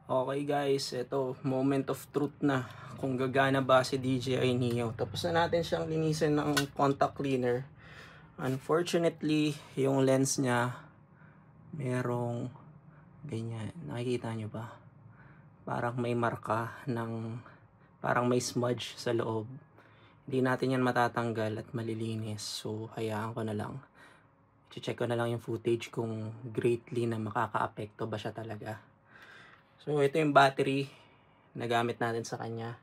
Okay guys, ito moment of truth na kung gagana ba si DJI Neo. Tapos na natin siyang linisin ng contact cleaner. Unfortunately, yung lens niya merong ganyan. Nakikita nyo ba? Parang may marka ng parang may smudge sa loob. Hindi natin yan matatanggal at malilinis. So, hayaan ko na lang. I-check ko na lang yung footage kung greatly na makaka-apekto ba siya talaga. So, ito yung battery na gamit natin sa kanya.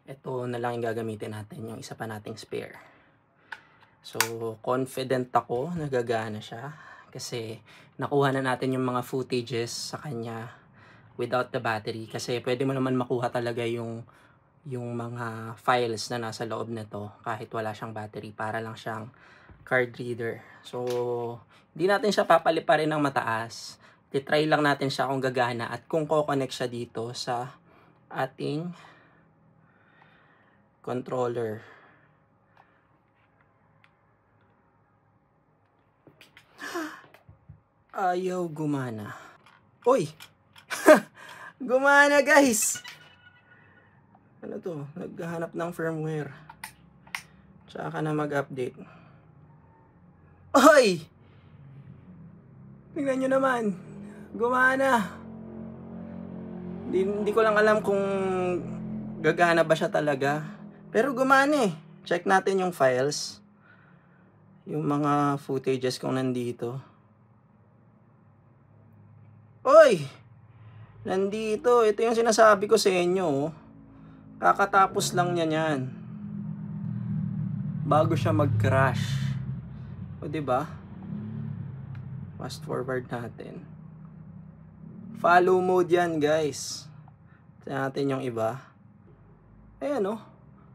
Ito na lang yung gagamitin natin, yung isa pa nating spare. So, confident ako na gagana siya kasi nakuha na natin yung mga footages sa kanya without the battery. Kasi pwede mo naman makuha talaga yung mga files na nasa loob nito kahit wala siyang battery, para lang siyang card reader. So, hindi natin siya papaliparin ng mataas. I-try lang natin siya kung gagana at kung ko-connect siya dito sa ating controller. Ayaw gumana. Uy! Gumana guys! Ano to? Naghahanap ng firmware. Tsaka na mag-update. Uy! Tingnan nyo naman. Gumana. Hindi ko lang alam kung gagana ba siya talaga. Pero gumana eh. Check natin yung files. Yung mga footages kung nandito. Oy! Nandito. Ito yung sinasabi ko sa inyo. Kakatapos lang niya yan. Bago siya mag-crash. O diba? Fast forward natin. Follow mode yan guys. Tignan natin yung iba. Ayan o.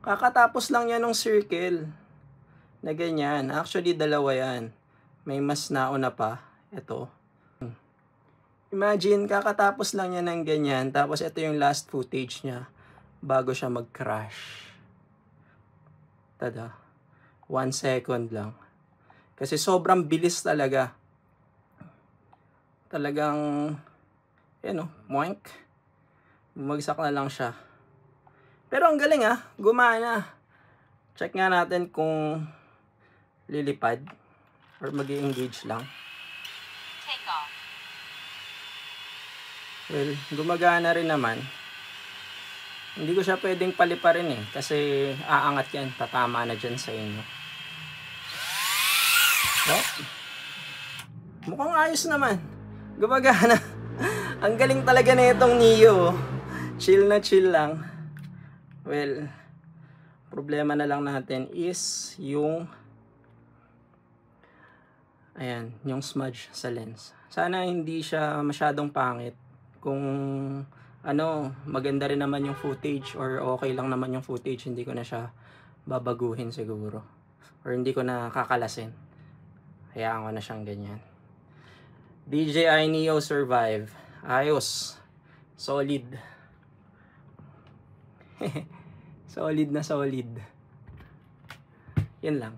Kakatapos lang yan ng circle. Na ganyan. Actually dalawa yan. May mas nauna pa. Ito. Imagine kakatapos lang yan ng ganyan. Tapos ito yung last footage niya. Bago siya mag-crash. Tada. 1 second lang. Kasi sobrang bilis talaga. Talagang moink. Bumagsak na lang siya. Pero ang galing gumana. Check nga natin kung lilipad or mag-i-engage lang. Take off. Well, gumagana rin naman. Hindi ko siya pwedeng paliparin kasi aangat yan. Tatama na dyan sa inyo. Oh. Mukhang ayos naman. Gumagana. Ang galing talaga na itong Neo. Chill na chill lang. Well, problema na lang natin is yung yung smudge sa lens. Sana hindi siya masyadong pangit. Kung maganda rin naman yung footage or okay lang naman yung footage, hindi ko na siya babaguhin siguro. Or hindi ko na kakalasin. Hayaan ko na siyang ganyan. DJI Neo survive. Ayos. Solid. Solid na solid. Yan lang.